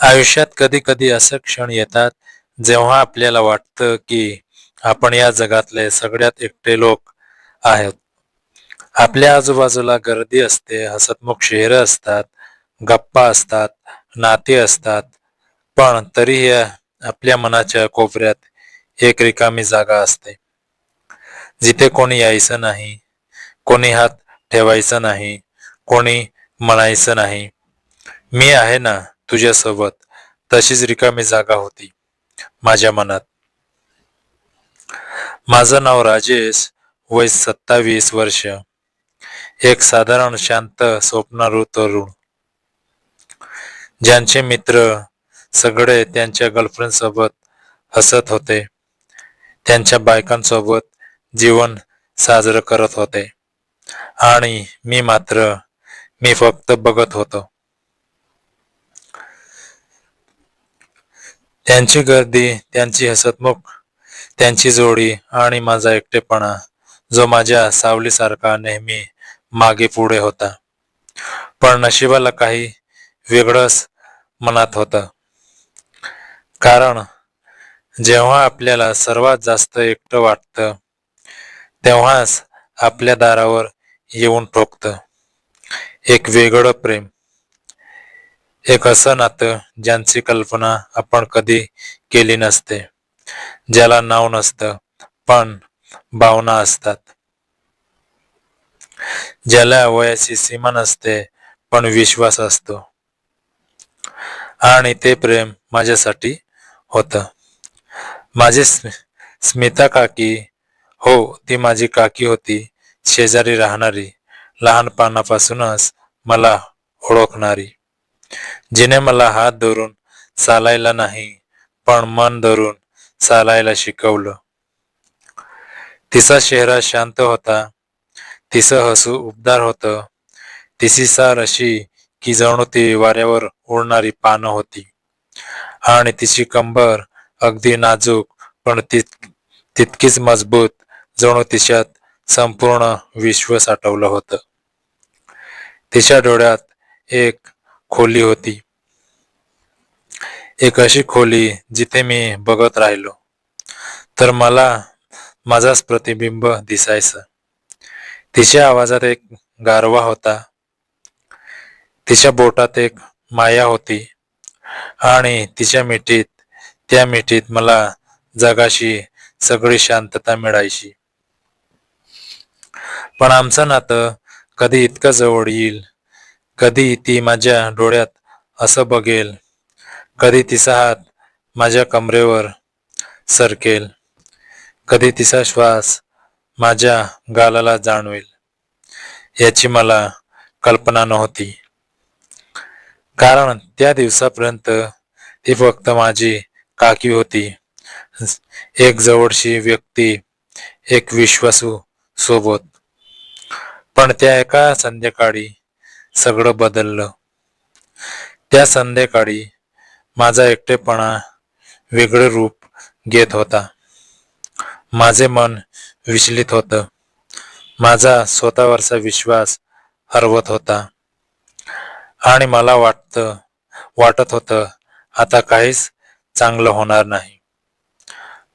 आयुष्यात कधी कधी असे क्षण येतात जेव्हा आपल्याला वाटतं की आपण या जगातले सगळ्यात एकटे लोक आहेत. आपल्या आजूबाजूला गर्दी असते, हसतमुख शहरे असतात, गप्पा असतात, नाती असतात, पण तरीही आपल्या मनाच्या कोपऱ्यात एक रिकामी जागा असते, जिथे कोणी यायचं नाही, कोणी हात ठेवायचा नाही, कोणी म्हणायचं नाही, मी आहे ना तुझ्यासोबत. तशीच रिकामी जागा होती माझ्या मनात. माझं नाव राजेश, वय 27 वर्ष. एक साधारण शांत स्वप्नारू तरुण, ज्यांचे मित्र सगळे त्यांच्या गर्लफ्रेंड सोबत हसत होते, त्यांच्या बायकांसोबत जीवन साजरं करत होते, आणि मी फक्त बघत होतो. त्यांची गर्दी, त्यांची हसतमुख, त्यांची जोडी आणि माझा एकटेपणा, जो माझ्या सावलीसारखा नेहमी मागे पुढे होता. पण नशिबाला काही वेगळंच मनात होतं. कारण जेव्हा आपल्याला सर्वात जास्त एकटं वाटतं, तेव्हाच आपल्या दारावर येऊन ठोकतं एक वेगळं प्रेम, एक असं नातं ज्यांची कल्पना आपण कधी केली नसते, ज्याला नाव नसतं पण भावना असतात, ज्याला वयाची सीमा नसते पण विश्वास असतो. आणि ते प्रेम माझ्यासाठी होतं. माझी स्मिता काकी, हो, ती माझी काकी होती, शेजारी राहणारी, लहानपणापासूनच मला ओळखणारी, जिने मला हात धरून चालायला नाही पण मन धरून चालायला शिकवलं. तिचा चेहरा शांत होता, तिचं हसू उबदार होतं, तिची सार अशी की जणू ती वाऱ्यावर उडणारी पानं होती, आणि तिची कंबर अगदी नाजूक पण तितकीच मजबूत, जणू तिच्यात संपूर्ण विश्व साठवलं होतं. तिच्या डोळ्यात एक खोली होती, एक अशी खोली जिथे मी बघत राहिलो तर मला माझाच प्रतिबिंब दिसायचं. तिच्या आवाजात एक गारवा होता, तिच्या बोटात एक माया होती, आणि त्या मिठीत मला जगाशी सगळी शांतता मिळायची. पण आमचं नातं कधी इतकं जवळ येईल, कधी ती माझ्या डोळ्यात असं बघेल, कधी तिचा हात माझ्या कमरेवर सरकेल, कधी तिचा श्वास माझ्या गालाला जाणवेल, याची मला कल्पना नव्हती. कारण त्या दिवसापर्यंत ती फक्त माझी काकी होती, एक जवळची व्यक्ती, एक विश्वासू सोबत. पण त्या एका संध्याकाळी सगळं बदललं. त्या संध्याकाळी माझा एकटेपणा वेगळे रूप घेत होता. माझे मन विचलित होतं, माझा स्वतःवरचा विश्वास हरवत होता, आणि मला वाटत होतं आता काहीच चांगलं होणार नाही.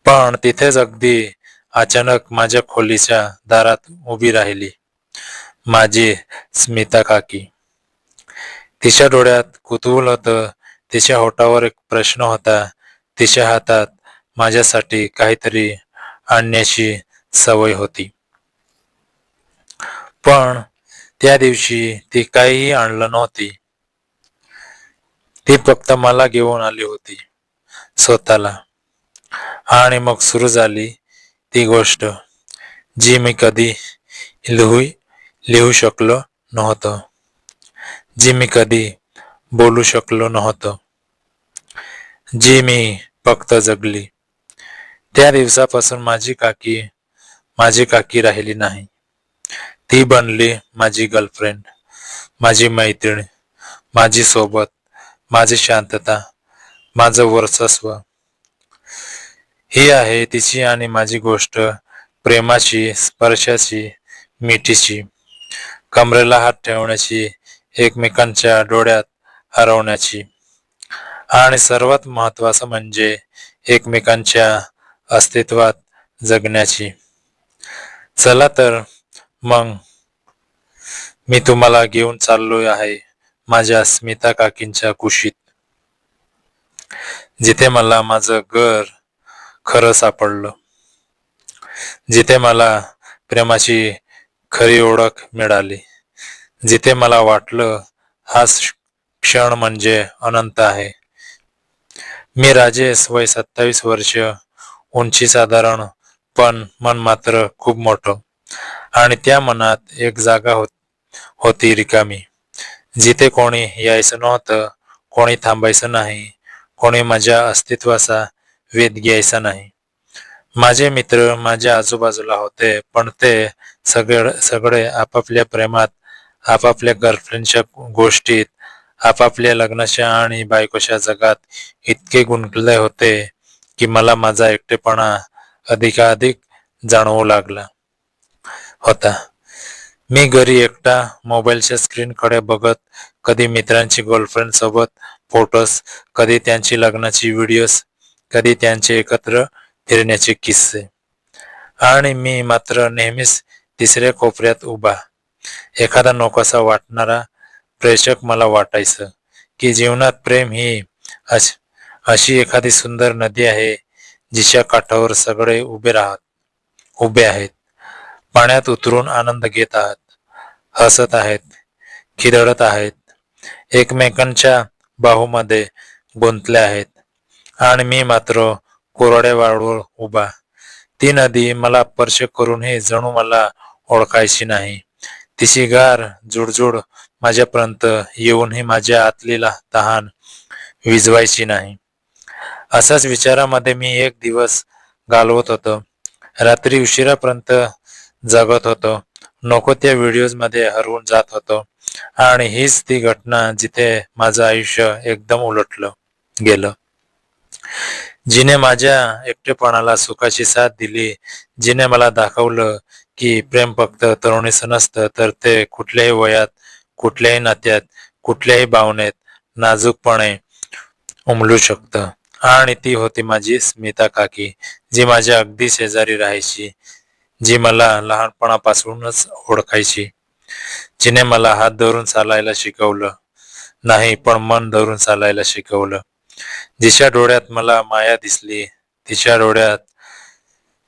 पण तिथेच अगदी अचानक माझ्या खोलीच्या दारात उभी राहिली माझी स्मिता काकी. तिच्या डोळ्यात कुतूहल होतं, तिच्या होठावर एक प्रश्न होता, तिच्या हातात माझ्यासाठी काहीतरी आणण्याची सवय होती. पण त्या दिवशी ती काहीही आणलं नव्हती. ती फक्त मला घेऊन आली होती, स्वतःला. आणि मग सुरू झाली ती गोष्ट जी मी कधी लिहू लिहू शकलो नव्हतो, जी मी कधी बोलू शकलो नव्हतो, जी मी फक्त जगली. त्या दिवसापासून माझी काकी राहिली नाही. ती बनली माझी गर्लफ्रेंड, माझी मैत्रीण, माझी सोबत, माझी शांतता, माझं वर्चस्व. ही आहे तिची आणि माझी गोष्ट, प्रेमाची, स्पर्शाची, मिठीची, कमरेला हात ठेवण्याची, एकमेकांच्या डोळ्यात हरवण्याची. आणि सर्वात महत्वाचं म्हणजे एकमेकांच्या अस्तित्वात जगण्याची. चला तर मग मी तुम्हाला घेऊन चाललो आहे माझ्या स्मिता काकींच्या कुशीत, जिथे मला माझं घर खरं सापडलं, जिथे मला प्रेमाची खरी ओळख मिळाली, जिथे मला वाटलं हा क्षण म्हणजे अनंत आहे. मी राजेश, वय 27 वर्ष, उंची साधारण, पण मन मात्र खूप मोठं. आणि त्या मनात एक जागा होती रिकामी, जिथे कोणी यायचं नव्हतं, कोणी थांबायचं नाही, कोणी माझ्या अस्तित्वाचा वेध घ्यायचा नाही. माझे मित्र माझ्या आजूबाजूला होते, पण ते सगळे आपापल्या प्रेमात, आपापल्या गर्लफ्रेंडच्या गोष्टीत, आपापल्या लग्नाच्या आणि बायकोच्या जगात इतके गुंतले होते की मला माझा एकटेपणा अधिकाधिक जाणवू लागला होता. मी घरी एकटा मोबाईलच्या स्क्रीनकडे बघत, कधी मित्रांची गर्लफ्रेंड सोबत फोटोज, कधी त्यांची लग्नाची व्हिडिओज, कधी त्यांचे एकत्र फिरण्याचे किस्से. आणि मी मात्र नेहमीच तिसऱ्या कोपऱ्यात उभा, एखादा नकोसा वाटणारा प्रेषक. मला वाटायचं की जीवनात प्रेम ही अशी एखादी सुंदर नदी आहे, जिच्या काठावर सगळे उभे आहेत, पाण्यात उतरून आनंद घेत आहात, हसत आहेत, खिदळत आहेत, एकमेकांच्या बाहूमध्ये गुंतले आहेत. आणि मी मात्र कोरड्या वाळूवर उभा. ती नदी मला स्पर्श करूनही जणू मला ओळखायची नाही. तिची गार जुडजुड माझ्यापर्यंत येऊनही माझ्या आतली तहान विझवायची नाही. असाच विचारामध्ये मी एक दिवस घालवत होतो. रात्री उशिरापर्यंत जगत होतो, नको त्या व्हिडिओज मध्ये हरवून जात होतो. आणि हीच ती घटना जिथे माझं आयुष्य एकदम उलटलं गेलं, जिने माझ्या एकटेपणाला सुखाची साथ दिली, जिने मला दाखवलं की प्रेम फक्त तरुणीचं नसतं, तर ते कुठल्याही वयात, कुठल्याही नात्यात, कुठल्याही भावनेत नाजूकपणे उमलू शकतं. आणि ती होती माझी स्मिता काकी, जी माझ्या अगदी शेजारी राहायची, जी मला लहानपणापासूनच ओळखायची, जिने मला हात धरून चालायला शिकवलं नाही, पण मन धरून चालायला शिकवलं, जिच्या डोळ्यात मला माया दिसली, तिच्या डोळ्यात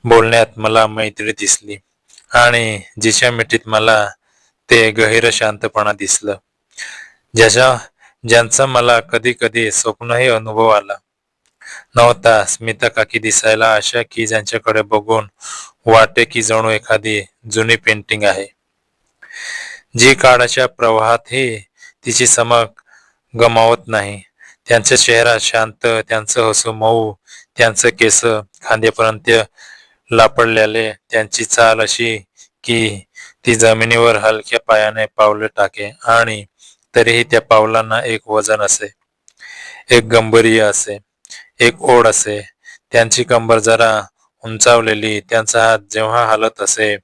बोलण्यात मला मैत्री दिसली, आणि जिच्या मिठीत मला ते गहिर शांतपणा दिसलं, ज्यांचा मला कधी कधी स्वप्नही अनुभव आला नव्हता. स्मिता काकी दिसायला अशा की ज्यांच्याकडे बघून वाटे की जणू एखादी जुनी पेंटिंग आहे, जी काळाच्या प्रवाहातही तिची चमक गमावत नाही. त्यांचा चेहरा शांत, त्यांचं हसू मऊ, त्यांचं केस खांद्यापर्यंत लापडलेले, त्यांची चाल अशी की ती जमिनीवर हलक्या पायाने पावले टाके, आणि तरीही त्या पावलांना एक वजन असे, एक गांभीर्य असे, एक ओढ असे. त्यांची कंबर जरा उंचावलेली, त्यांचा हात जेव्हा हालत असे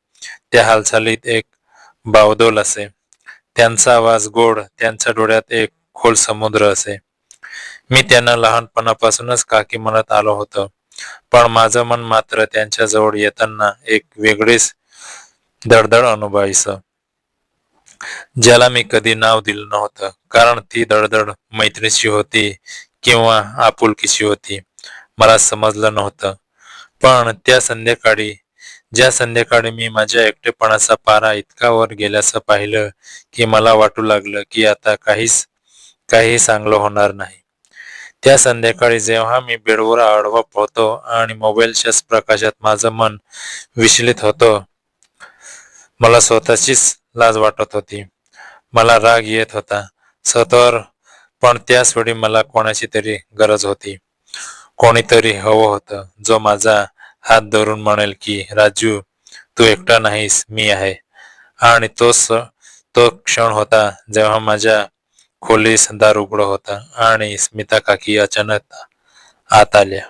त्या हालचालीत एक बावदोल असे, त्यांचा आवाज गोड, त्यांच्या डोळ्यात एक खोल समुद्र असे. मी त्यांना लहानपणापासूनच काकी म्हणत आलो होतो, पण माझं मन मात्र त्यांच्या जवळ येताना एक वेगळीच दडदड अनुभवायचं, ज्याला मी कधी नाव दिलं नव्हतं, कारण ती दडदड मैत्रीची होती किंवा आपुलकीची होती मला समजलं नव्हतं. पण ज्या संध्याकाळी मी माझ्या एकटेपणाचा पारा इतका वर गेल्याचं पाहिलं की मला वाटू लागलं की आता काही चांगलं होणार नाही. त्या संध्याकाळी जेव्हा मी बेडवर आडवा होतो आणि मोबाईलच्याच प्रकाशात माझं मन विचलित होतं, मला स्वतःचीच लाज वाटत होती, मला राग येत होता स्वतःवर, पण त्याच वेळी मला कोणाची तरी गरज होती, कोणीतरी हवं होतं, जो माझा हात धरून म्हणेल की राजू, तू एकटा नाहीस, मी आहे. आणि तो क्षण होता जेव्हा माझ्या खोलीस दार उघड होता आणि स्मिता काकी अचानक आत आल्या.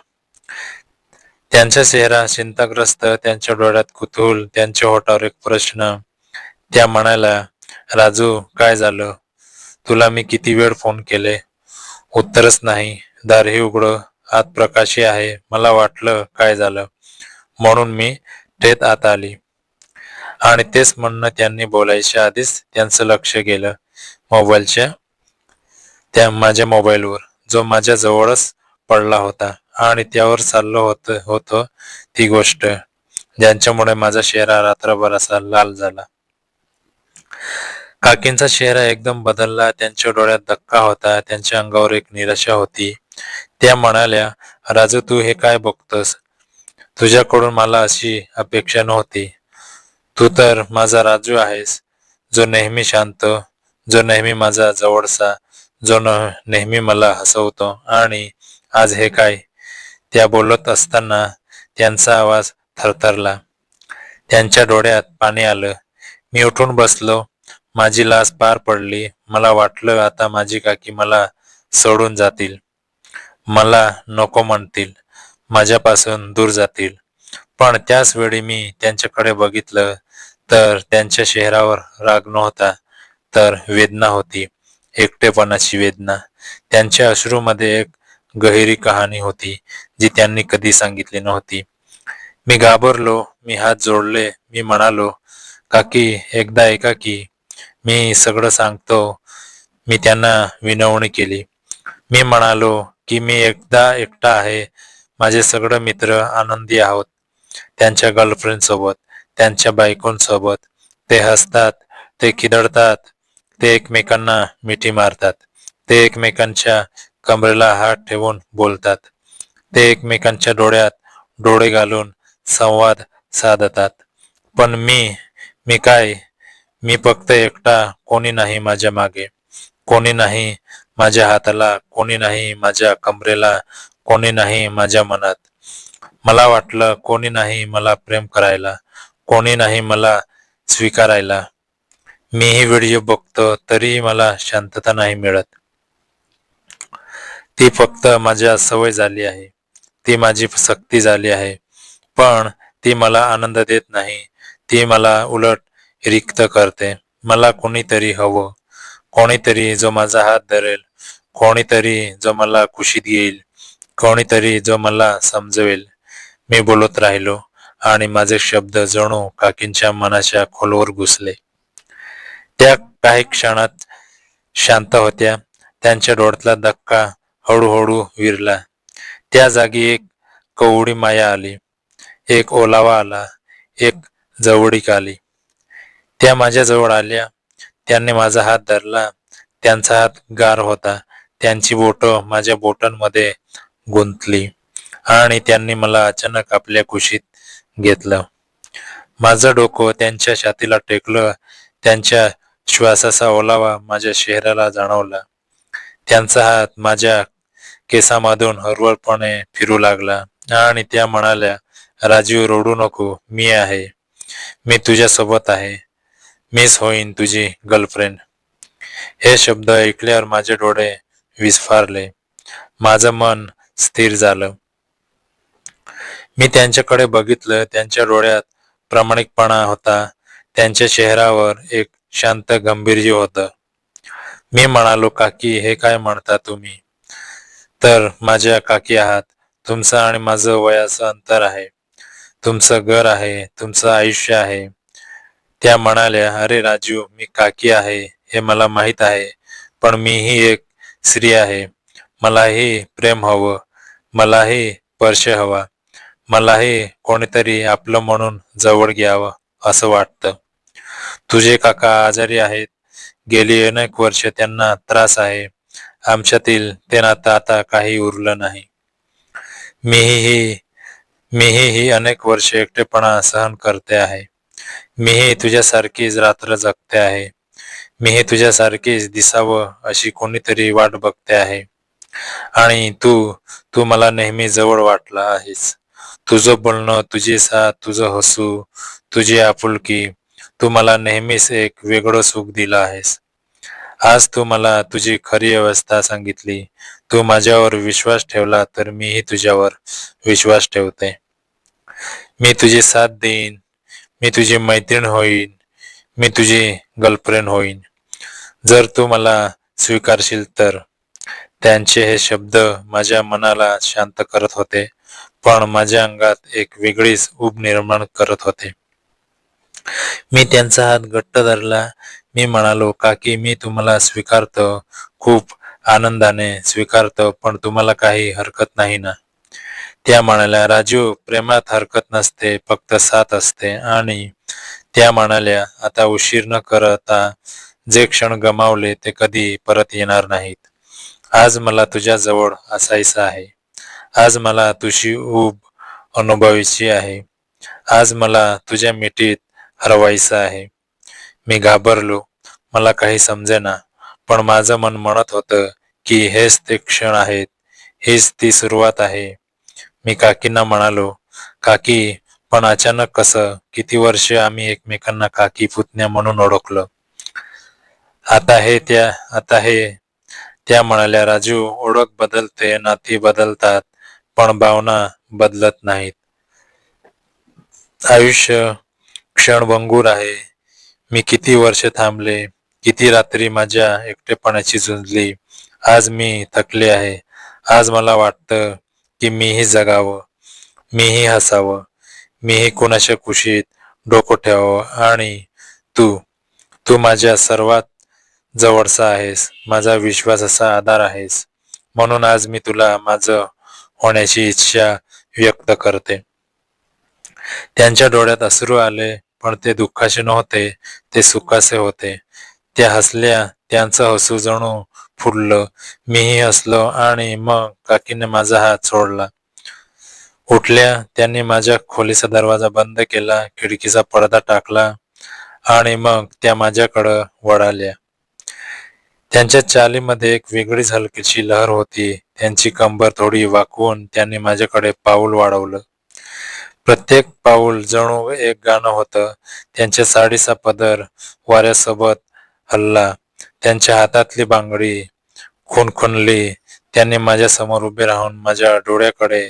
त्यांचा चेहरा चिंताग्रस्त, त्यांच्या डोळ्यात कुतूहल, त्यांच्या ओठावर एक प्रश्न. त्या म्हणाल्या, राजू, काय झालं? तुला मी किती वेळ फोन केले, उत्तरच नाही. दारही उघडं, आत प्रकाशी आहे. मला वाटलं काय झालं, म्हणून मी थेट आत आली. आणि तेच म्हणणं त्यांनी बोलायच्या आधीच त्यांचं लक्ष गेलं माझ्या मोबाईलवर, जो माझ्या जवळच पडला होता. आणि त्यावर चाललं होतं ती गोष्ट ज्यांच्यामुळे माझा चेहरा रात्रभर असा लाल झाला. काकींचा चेहरा एकदम बदलला. त्यांच्या डोळ्यात धक्का होता. त्यांच्या अंगावर एक निराशा होती. त्या म्हणाल्या, राजू, तू हे काय बघतोस? तुझ्याकडून मला अशी अपेक्षा नव्हती. तू तर माझा राजू आहेस, जो नेहमी शांत, जो नेहमी माझा जवळचा, जो नेहमी मला हसवतो. आणि आज हे काय? त्या बोलत असताना त्यांचा आवाज थरथरला. त्यांच्या डोळ्यात पाणी आलं. मी उठून बसलो. माझी लाज पार पडली. मला वाटलं आता माझी काकी मला सोडून जातील, मला नको म्हणतील, माझ्यापासून दूर जातील. पण त्याच वेळी मी त्यांच्याकडे बघितलं तर त्यांच्या चेहऱ्यावर राग नव्हता, तर वेदना होती, एकटेपणाची वेदना. त्यांच्या अश्रूमध्ये एक गहिरी कहाणी होती जी त्यांनी कधी सांगितली नव्हती. मी घाबरलो. मी हात जोडले. मी म्हणालो, काकी, एकदा ऐका की, मी सगळं सांगतो. मी त्यांना विनवणी केली. मी म्हणालो की मी एकटा आहे. माझे सगळे मित्र आनंदी आहोत, त्यांच्या गर्लफ्रेंड सोबत, त्यांच्या बायकोंसोबत. ते हसतात, ते खिदळतात, ते एकमेकांना मिठी मारतात, ते एकमेकांच्या कमरेला हात ठेवून बोलतात, ते एकमेकांच्या डोळ्यात डोळे घालून संवाद साधतात. पण मी काय? मी फक्त एकटा. कोणी नाही माझ्या मागे, कोणी नाही माझ्या हाताला, कोणी नाही माझ्या कमरेला, कोणी नाही माझ्या मनात. मला वाटलं कोणी नाही मला प्रेम करायला, कोणी नाही मला स्वीकारायला. मीही व्हिडिओ बघतो तरीही मला शांतता नाही मिळत. ती फक्त माझ्या सवय झाली आहे, ती माझी सक्ती झाली आहे. पण ती मला आनंद देत नाही, ती मला उलट रिक्त करते. मला कोणीतरी हवं, कोणीतरी जो माझा हात धरेल, कोणीतरी जो मला खुशी देईल, कोणीतरी जो मला समजवेल. मी बोलत राहिलो आणि माझे शब्द जणू काकींच्या मनाच्या खोलवर घुसले. त्या काही क्षणात शांत होत्या. त्यांच्या डोळ्यातला धक्का हळूहळू विरला. त्या जागी एक कवडी माया आली, एक ओलावा आला, एक जवळीक आली. त्या माझ्याजवळ आल्या. त्यांनी माझा हात धरला. त्यांचा हात गार होता. त्यांची बोटं माझ्या बोटांमध्ये गुंतली आणि त्यांनी मला अचानक आपल्या कुशीत घेतलं. माझं डोकं त्यांच्या छातीला टेकलं. त्यांच्या श्वासाचा ओलावा माझ्या चेहऱ्याला जाणवला. त्यांचा हात माझ्या केसामधून हळूवारपणे फिरू लागला आणि त्या म्हणाल्या, राजीव, रडू नको, मी आहे, मी तुझ्यासोबत आहे, मीच होईन तुझी गर्लफ्रेंड. हे शब्द ऐकल्यावर माझे डोळे विस्फारले. माझं मन स्थिर झालं. मी त्यांच्याकडे बघितलं. त्यांच्या डोळ्यात प्रामाणिकपणा होता. त्यांच्या चेहऱ्यावर एक शांत गांभीर्य होतं. मी म्हणालो, काकी, हे काय म्हणता तुम्ही? तर माझ्या काकी आहात. तुमचं आणि माझं वयाचं अंतर आहे, तुमचं घर आहे, तुमचं आयुष्य आहे. त्या म्हणाल्या, अरे राजू, मी काकी आहे हे मला माहीत आहे, पण मीही एक स्त्री आहे. मलाही प्रेम हवं, मलाही स्पर्श हवा, मलाही कोणीतरी आपलं म्हणून जवळ घ्यावं असं वाटतं. तुझे काका आजारी आहेत, गेली अनेक वर्ष त्यांना त्रास आहे. आमच्यातील ते नातं आता काही उरलं नाही. मीही मीही अनेक वर्ष एकटेपणा सहन करते आहे. मीही तुझ्यासारखीच रात्र जगते आहे. मीही तुझ्यासारखीच दिसावं अशी कोणीतरी वाट बघते आहे. आणि तू तू मला नेहमी जवळ वाटला आहेस. तुझं बोलणं, तुझी साथ, तुझं हसू, तुझी आपुलकी, तू मला नेहमीच एक वेगळं सुख दिलं आहेस. आज तू मला तुझी खरी अवस्था सांगितली. तू माझ्यावर विश्वास ठेवला तर मीही तुझ्यावर विश्वास ठेवते. मी तुझी साथ देईन, मी तुझी मैत्रीण होईन, मी तुझी गर्लफ्रेंड होईन, जर तू मला स्वीकारशील तर. त्यांचे हे शब्द माझ्या मनाला शांत करत होते, पण माझ्या अंगात एक वेगळीच ऊब निर्माण करत होते. मी त्यांचा हात घट्ट धरला. मी म्हणालो, काकी मी तुम्हाला स्वीकारतो, खूप आनंदाने स्वीकारतो, पण तुम्हाला काही हरकत नाही ना? त्या म्हणाल्या, राजू, प्रेमात हरकत नसते, फक्त साथ असते. आणि त्या म्हणाल्या, आता उशीर न करता जे क्षण गमावले ते कधी परत येणार नाहीत. आज मला तुझ्या जवळ असायचं आहे. आज मला तुझी ऊब अनुभवायची आहे. आज मला तुझ्या मिठीत हरवायचं आहे. मी घाबरलो. मला काही समजेना, पण माझं मन म्हणत होतं की हेच ते क्षण आहेत, हीच ती सुरुवात आहे. मी काकींना म्हणालो, काकी, पण अचानक कसं? किती वर्ष आम्ही एकमेकांना काकी पुतण्या म्हणून ओळखलं. आता हे त्या म्हणाल्या, राजू, ओळख बदलते, नाती बदलतात, पण भावना बदलत नाहीत. आयुष्य क्षणभंगूर आहे. मी किती वर्ष थांबले, किती रात्री माझ्या एकटेपणाची झुंजली. आज मी थकले आहे. आज मला वाटतं की मीही जगावं, मीही हसावं, मीही कुणाच्या कुशीत डोकं ठेवावं. आणि तू तू माझ्या सर्वात जवळचा आहेस, माझा विश्वासाचा आधार आहेस. म्हणून आज मी तुला माझं होण्याची इच्छा व्यक्त करते. त्यांच्या डोळ्यात अश्रू आले, पण ते दुःखाचे नव्हते, ते सुखाचे होते. त्या हसल्या, त्यांचं हसू जणू फुललं. मीही हसलो आणि मग काकीने माझा हात सोडला. उठल्या. त्यांनी माझ्या खोलीचा दरवाजा बंद केला, खिडकीचा पडदा टाकला आणि मग त्या माझ्याकडं वळाल्या. त्यांच्या चालीमध्ये एक वेगळीच हलकीची लहर होती. त्यांची कंबर थोडी वाकवून त्यांनी माझ्याकडे पाऊल वाढवलं. प्रत्येक पाऊल जणू एक गाणं होतं. त्यांच्या साडीचा पदर वाऱ्यासोबत हलला. त्यांच्या हातातली बांगडी खुणखुणली. त्यांनी माझ्या समोर उभे राहून माझ्या डोळ्याकडे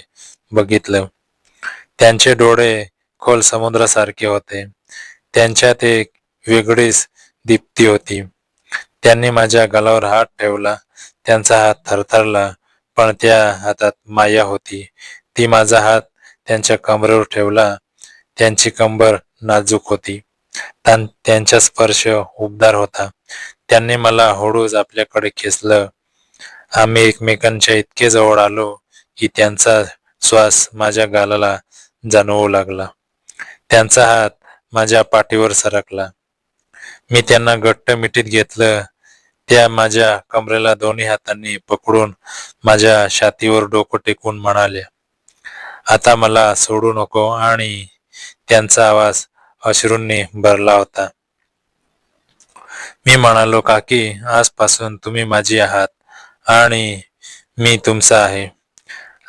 बघितलं. त्यांचे डोळे खोल समुद्रासारखे होते. त्यांच्यात एक वेगळीच दीप्ती होती. त्यांनी माझ्या गालावर हात ठेवला. त्यांचा हात थरथरला, पण त्या हातात माया होती. ती माझा हात त्यांच्या कमरेवर ठेवला. त्यांची कंबर नाजूक होती. त्यांचा स्पर्श उबदार होता. त्यांनी मला हळूच आपल्याकडे खेचलं. आम्ही एकमेकांच्या इतके जवळ आलो की त्यांचा श्वास माझ्या गालाला जाणवू लागला. त्यांचा हात माझ्या पाठीवर सरकला. मी त्यांना घट्ट मिठीत घेतलं. त्या माझ्या कमरेला दोन्ही हातांनी पकडून माझ्या छातीवर डोकं टेकून म्हणाल्या, आता मला सोडू नको. आणि त्यांचा आवाज अश्रूंनी भरला होता. मी म्हणालो, काकी, आजपासून तुम्ही माझी आहात आणि मी तुमचा आहे.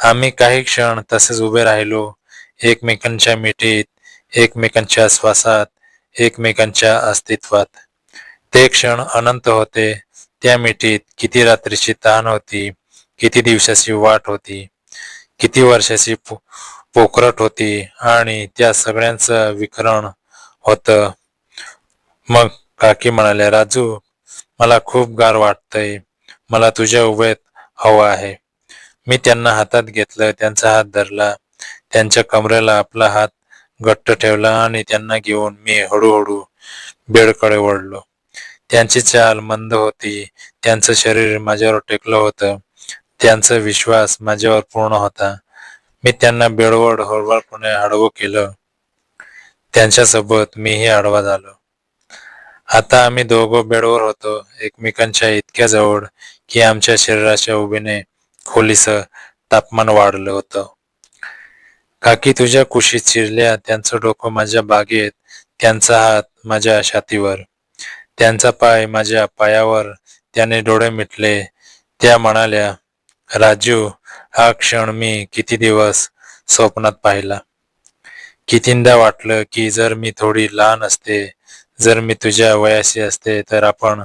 आम्ही काही क्षण तसेच उभे राहिलो, एकमेकांच्या मिठीत, एकमेकांच्या श्वासात, एकमेकांच्या अस्तित्वात. ते क्षण अनंत होते. त्या मिठीत किती रात्रीची तहान होती, किती दिवसाची वाट होती, किती वर्षाची पोखरट होती, आणि त्या सगळ्यांचं विखरण होतं. मग काकी म्हणाल्या, राजू, मला खूप गार वाटतंय. मला तुझ्या उभेत हवं आहे. मी त्यांना हातात घेतलं. त्यांचा हात धरला. त्यांच्या कमरेला आपला हात घट्ट ठेवला आणि त्यांना घेऊन मी हळूहळू बेडकडे वळलो. त्यांची चाल मंद होती. त्यांचं शरीर माझ्यावर टेकलं होतं. त्यांचा विश्वास माझ्यावर पूर्ण होता. मी त्यांना बेडवर हळूवारपणे आडवं केलं. त्यांच्यासोबत मीही आडवा झालो. आता आम्ही दोघं बेडवर होतो, एकमेकांच्या इतक्या जवळ की आमच्या शरीराच्या उभीने खोलीचं तापमान वाढलं होतं. काकी तुझ्या कुशीत शिरल्या. त्यांचं डोकं माझ्या बागेत, त्यांचा हात माझ्या छातीवर, त्यांचा पाय माझ्या पायावर. त्याने डोळे मिटले. त्या म्हणाल्या, राजू, हा क्षण मी किती दिवस स्वप्नात पाहिला. कितींदा वाटलं की जर मी थोडी लहान असते, जर मी तुझ्या वयाशी असते, तर आपण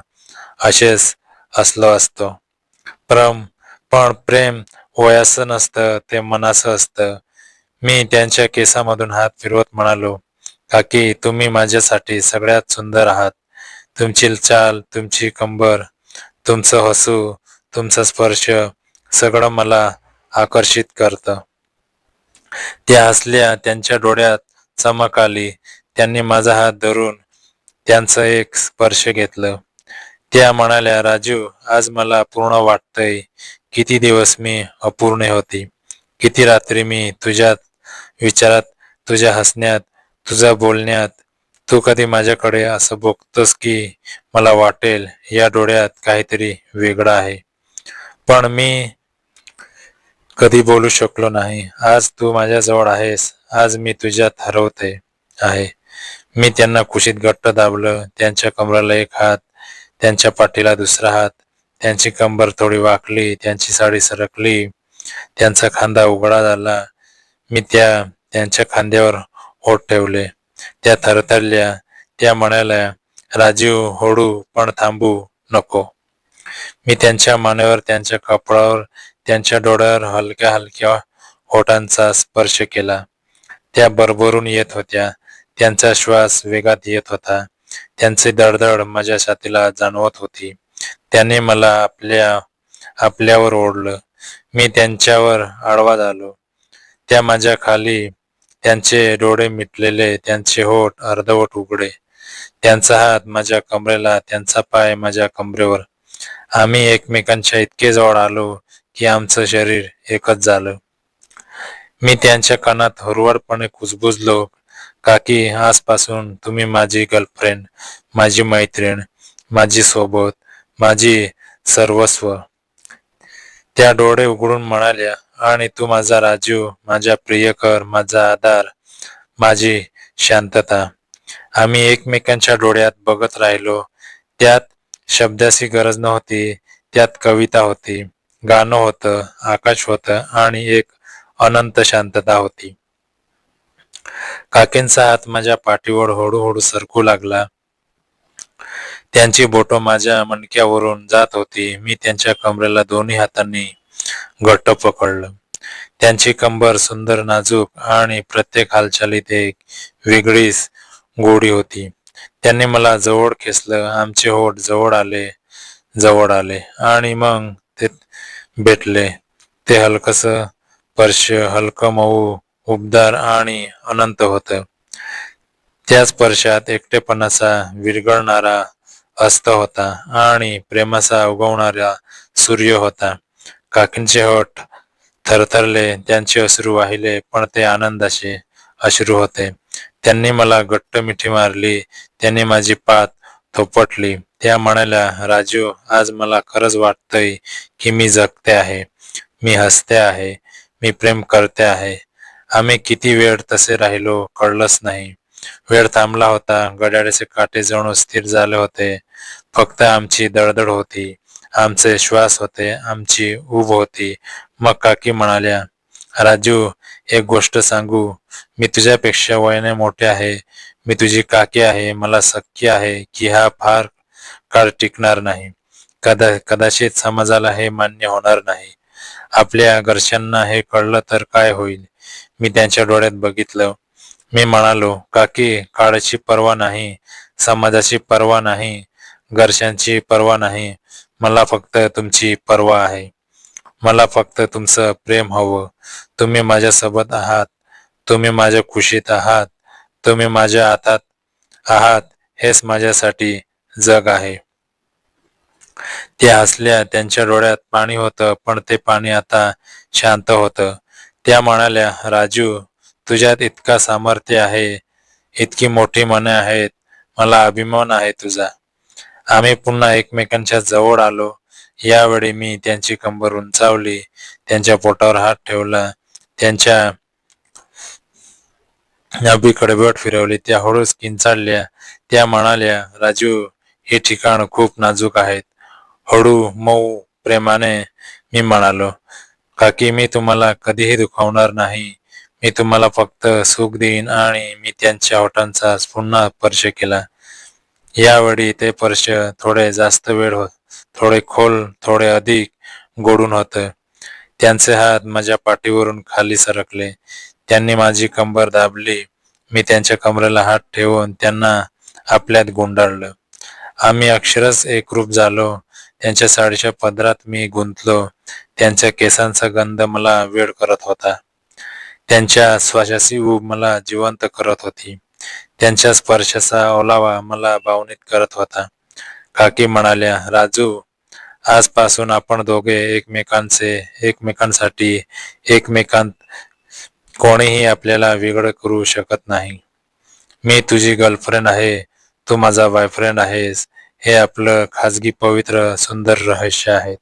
असेच असलो असतो. पण प्रेम वयाचं नसतं, ते मनाचं असतं. मी त्यांच्या केसामधून हात फिरवत म्हणालो, काकी, तुम्ही माझ्यासाठी सगळ्यात सुंदर आहात. तुमची चाल, तुमची कंबर, तुमचं हसू, तुमचा स्पर्श सगळं मला आकर्षित करतं. त्या हसल्या, त्यांच्या डोळ्यात चमक आली. त्यांनी माझा हात धरून त्यांचं एक स्पर्श घेतलं. त्या म्हणाल्या, राजू, आज मला पूर्ण वाटतंय. किती दिवस मी अपूर्ण होती. किती रात्री मी तुझ्या विचारात, तुझ्या हसण्यात, तुझ्या बोलण्यात. तू कधी माझ्याकडे असं बघतोस की मला वाटेल या डोळ्यात काहीतरी वेगळं आहे. पण मी कधी बोलू शकलो नाही. आज तू माझ्याजवळ आहेस. आज मी तुझ्यात हरवते आहे. मी त्यांना कुशीत घट्ट दाबलं. त्यांच्या कमराला एक हात, त्यांच्या पाठीला दुसरा हात. त्यांची कंबर थोडी वाकली, त्यांची साडी सरकली, त्यांचा खांदा उघडा झाला. मी त्यांच्या खांद्यावर ओठ ठेवले. त्या थरथरल्या. त्या म्हणाल्या, राजीव, हळू, पण थांबू नको. मी त्यांच्या मानेवर, त्यांच्या कपाळावर, त्यांच्या डोळ्यावर हलक्या हलक्या ओठांचा स्पर्श केला. त्या भरभरून येत होत्या. त्यांचा श्वास वेगात येत होता. त्यांचे धडधड माझ्या छातीला जाणवत होती. त्याने मला आपल्यावर ओढलं. मी त्यांच्यावर आडवा झालो. त्या माझ्या खाली, त्यांचे डोळे मिटलेले, त्यांचे होठ अर्धवट उघडे, त्यांचा हात माझ्या कमरेला, त्यांचा पाय माझ्या कमरेवर. आम्ही एकमेकांच्या इतके जवळ आलो की आमचं शरीर एकच झालं. मी त्यांच्या कानात हुरवारपणे कुजबुजलो, काकी, आजपासून तुम्ही माझी गर्लफ्रेंड, माझी मैत्रीण, माझी सोबत, माझी सर्वस्व. त्या डोळे उघडून म्हणाल्या, आणि तू माझा राजू, माझा प्रियकर, माझा आधार, माझी शांतता. आम्ही एकमेकांच्या डोळ्यात बघत राहिलो. त्यात शब्दाची गरज नव्हती. त्यात कविता होती, गाणं होतं, आकाश होतं आणि एक अनंत शांतता होती. काकींचा हात माझ्या पाठीवर हळूहळू सरकू लागला. त्यांची बोटं माझ्या मणक्यावरून जात होती. मी त्यांच्या कमरेला दोन्ही हातांनी घट्ट पकडलं. त्यांची कंबर सुंदर, नाजूक आणि प्रत्येक हालचालीत एक वेगळीच गोडी होती. त्यांनी मला जवळ खेचलं. आमचे होठ जवळ आले आणि मग ते भेटले. ते हलकस स्पर्श, हलकं, मऊ, उबदार आणि अनंत होतं. त्या स्पर्शात एकटेपणाचा विरघळणारा अस्त होता आणि प्रेमाचा उगवणारा सूर्य होता. काकींचे होठ थरथरले, त्यांचे अश्रू वाहिले, पण ते आनंदाचे अश्रू होते. त्यांनी मला घट्ट मिठी मारली. त्यांनी माझी पाठ थोपटली. त्या म्हणाल्या, राजू, आज मला खरंच वाटतंय की मी जगते आहे, मी हसते आहे, मी प्रेम करते आहे. आम्ही किती वेळ तसे राहिलो कळलंच नाही. वेळ थांबला होता. घड्याळाचे काटे जणू स्थिर झाले होते. फक्त आमची धडधड होती, आमचे श्वास होते, आमची ऊब होती. मग काकी म्हणाल्या, राजू, एक गोष्ट सांगू? मी तुझ्यापेक्षा वयाने मोठे आहे. मी तुझी काकी आहे. मला शक्य आहे की हा फार काळ टिकणार नाही. कदाचित समाजाला हे मान्य होणार नाही. आपल्या घरच्यांना हे कळलं तर काय होईल? मी त्यांच्या डोळ्यात बघितलं. मी म्हणालो, काकी, काळाची पर्वा नाही, समाजाची पर्वा नाही, घरच्यांची पर्वा नाही. मला फक्त तुमची पर्वा आहे. मला फक्त तुमचं प्रेम हवं. तुम्ही माझ्यासोबत आहात, तुम्ही माझ्या खुशीत आहात, तुम्ही माझ्या हातात आहात, हेच माझ्यासाठी जग आहे. त्या हसल्या. त्यांच्या डोळ्यात पाणी होतं, पण ते पाणी आता शांत होतं. त्या म्हणाल्या, राजू, तुझ्यात इतका सामर्थ्य आहे, इतकी मोठी मने आहेत. मला अभिमान आहे तुझा. आम्ही पुन्हा एकमेकांच्या जवळ आलो. यावेळी मी त्यांची कंबर उंचावली, त्यांच्या पोटावर हात ठेवला, त्यांच्या नाभीकडे बोट फिरवली. त्या हळूच किंचाळल्या. त्या म्हणाल्या, राजू, हे ठिकाण खूप नाजूक आहेत. हळू, मऊ, प्रेमाने. मी म्हणालो, काकी, मी तुम्हाला कधीही दुखावणार नाही. मी तुम्हाला फक्त सुख देईन. आणि मी त्यांच्या ओठांचा पुन्हा स्पर्श केला. यावेळी ते स्पर्श थोडे जास्त वेळ थोडे खोल, थोडे अधिक गोडून होतं. त्यांचे हात माझ्या पाठीवरून खाली सरकले. त्यांनी माझी कंबर दाबली. मी त्यांच्या कमरेला हात ठेवून त्यांना आपल्यात गुंडाळलं. आम्ही अक्षरशः एकरूप झालो. त्यांच्या साडीच्या पदरात मी गुंतलो. त्यांच्या केसांचा गंध मला वेड करत होता. त्यांच्या श्वासाची ऊब मला जिवंत करत होती. त्यांच्या स्पर्शाचा ओलावा मला भावनिक करत होता. काकी म्हणाल्या, राजू, आजपासून आपण दोघे एकमेकांसाठी एकमेकांत कोणीही आपल्याला वेगळं करू शकत नाही. मी तुझी गर्लफ्रेंड आहे, तू माझा बॉयफ्रेंड आहेस. हे आपलं खाजगी पवित्र सुंदर रहस्य आहे.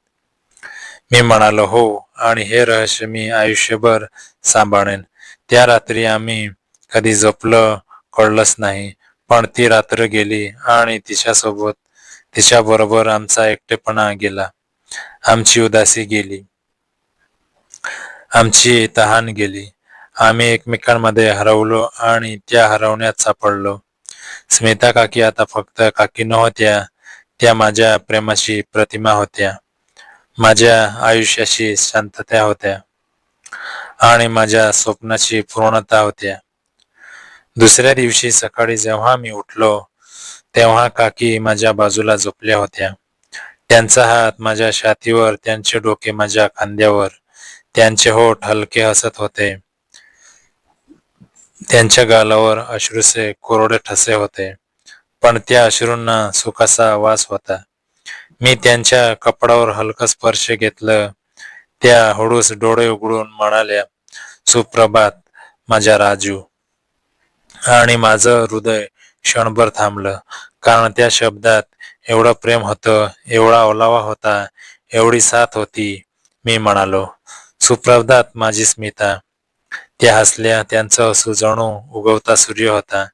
मी म्हणालो, हो, आणि हे रहस्य मी आयुष्यभर सांभाळेन. त्या रात्री आम्ही कधी झोपलो कळलंच नाही. पण ती रात्र गेली आणि तिच्याबरोबर आमचा एकटेपणा गेला. आमची उदासी गेली. आमची तहान गेली. आम्ही एकमेकांमध्ये हरवलो आणि त्या हरवण्यात सापडलो. स्मिता काकी आता फक्त काकी नव्हत्या, त्या माझ्या प्रेमाची प्रतिमा होत्या. माझ्या आयुष्याची शांतता होत्या आणि माझ्या स्वप्नाची पूर्णता होत्या. दुसऱ्या दिवशी सकाळी जेव्हा मी उठलो तेव्हा काकी माझ्या बाजूला झोपल्या होत्या. त्यांचा हात माझ्या छातीवर, त्यांचे डोके माझ्या खांद्यावर. त्यांचे होठ हलके हसत होते. त्यांच्या गालावर अश्रूचे कोरडे ठसे होते, पण त्या अश्रूंना सुखाचा वास होता. मी त्यांच्या कपडावर हलका स्पर्श घेतलं. त्या हळूच डोळे उघडून म्हणाल्या, सुप्रभात माझ्या राजू. आणि माझं हृदय क्षणभर थांबलं, कारण त्या शब्दात एवढं प्रेम होतं, एवढा ओलावा होता, एवढी साथ होती. मी म्हणालो, सुप्रभात माझी स्मिता. त्या हसल्या. त्यांचा हसू जणू उगवता सूर्य होता.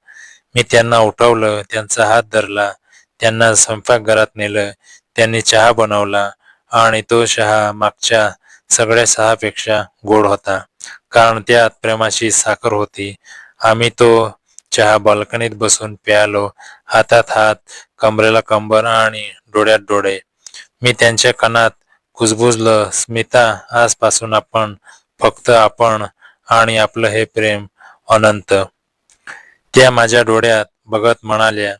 मी त्यांना उठवलं, त्यांचा हात धरला, त्यांना स्वयंपाकघरात नेलं. त्यांनी चहा बनवला आणि तो चहा मागच्या सगळ्या चहापेक्षा गोड होता, कारण त्यात प्रेमाची साखर होती. आम्ही तो चहा बाल्कनीत बसून प्यायलो, हातात हात, कमरेला कंबर आणि डोळ्यात डोळे. मी त्यांच्या कानात कुजबुजलं, स्मिता, आजपासून आपण, फक्त आपण आणि आपलं हे प्रेम अनंत. त्या माझ्या डोळ्यात बघत म्हणाल्या,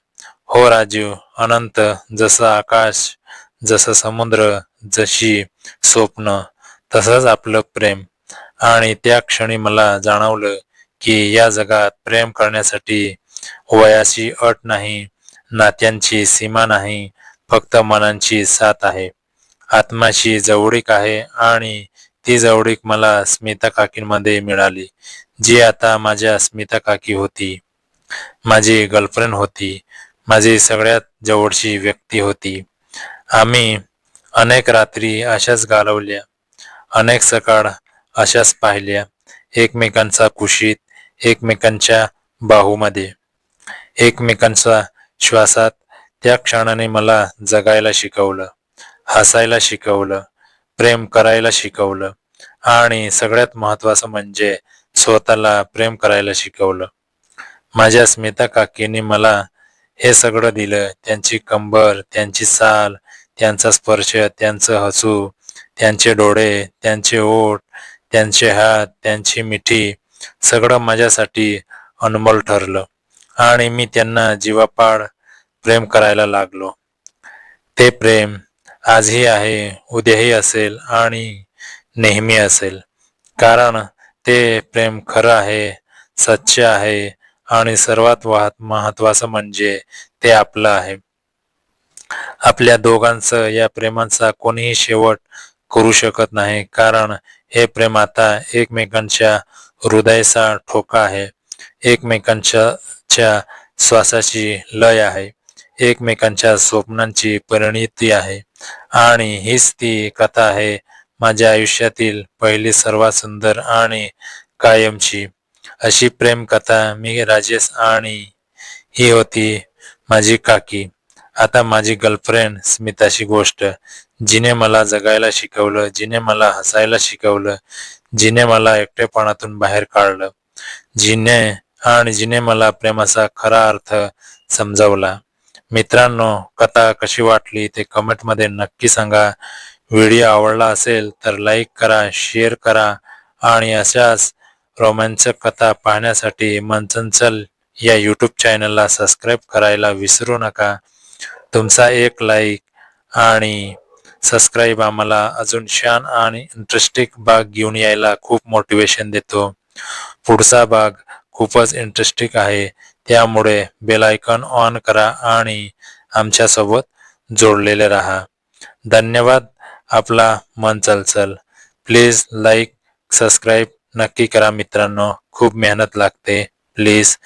हो राजू, अनंत. जसं आकाश, जसं समुद्र, जशी स्वप्न, तसंच आपलं प्रेम. आणि त्या क्षणी मला जाणवलं की या जगात प्रेम करण्यासाठी वयाची अट नाही, नात्यांची सीमा नाही, फक्त मनांची साथ आहे, आत्म्याची जवळीक आहे. आणि ती जवळीक मला स्मिता काकींमध्ये मिळाली, जी आता माझ्या स्मिता काकी होती, माझी गर्लफ्रेंड होती, माझी सगळ्यात जवळची व्यक्ती होती. आम्ही अनेक रात्री अशाच घालवल्या, अनेक सकाळ अशाच पाहिल्या, एकमेकांच्या कुशीत, एकमेकांच्या बाहूमध्ये, एकमेकांच्या श्वासात. त्या क्षणाने मला जगायला शिकवलं, हसायला शिकवलं, प्रेम करायला शिकवलं आणि सगळ्यात महत्त्वाचं म्हणजे स्वतःला प्रेम करायला शिकवलं. माझ्या स्मिता काकीने मला हे सगळं दिलं. त्यांची कंबर, त्यांची साल, त्यांचा स्पर्श, त्यांचं हसू, त्यांचे डोळे, त्यांचे ओठ, त्यांचे हात, त्यांची मिठी, सगळं माझ्यासाठी अनमोल ठरलं. आणि मी त्यांना जीवापाड प्रेम करायला लागलो. ते प्रेम आजही आहे, उद्याही असेल आणि नेहमी असेल, कारण ते प्रेम खरं आहे, सच्चे आहे आणि सर्वात महत्त्वाचं म्हणजे ते आपलं आहे. आपल्या दोघांचं या प्रेमाचा कोणीही शेवट करू शकत नाही, कारण हे प्रेम आता एकमेकांच्या हृदयाचा ठोका आहे, एकमेकांच्या श्वासाची लय आहे, एकमेकांच्या स्वप्नांची परिणती आहे. आणि हीच ती कथा आहे, माझ्या आयुष्यातील पहिली सर्वात सुंदर आणि कायमची अशी प्रेम कथा. मी राजेश आणि ही होती माझी काकी, आता माझी गर्लफ्रेंड स्मिताची गोष्ट, जिने मला जगायला शिकवलं, जिने मला हसायला शिकवलं, जिने मला एकटेपणातून बाहेर काढलं, जिने मला प्रेमाचा खरा अर्थ समजावला. मित्रांनो, कथा कशी वाटली ते कमेंटमध्ये नक्की सांगा. व्हिडिओ आवडला असेल तर लाईक करा, शेअर करा आणि अशाच रोमांचक कथा पाहण्यासाठी मनचंचल या यूट्यूब चॅनलला सबस्क्राईब करायला विसरू नका. तुमचा एक लाईक आणि सबस्क्राईब आम्हाला अजून छान आणि इंटरेस्टिंग भाग घेऊन यायला खूप मोटिवेशन देतो. पुढचा भाग खूपच इंटरेस्टिंग आहे, त्यामुळे बेल आयकॉन ऑन करा आणि आमच्यासोबत जोडलेले राहा. धन्यवाद. आपला मन चलचल. प्लीज लाईक सबस्क्राईब नक्की करा मित्रांनो, खूप मेहनत लागते. प्लीज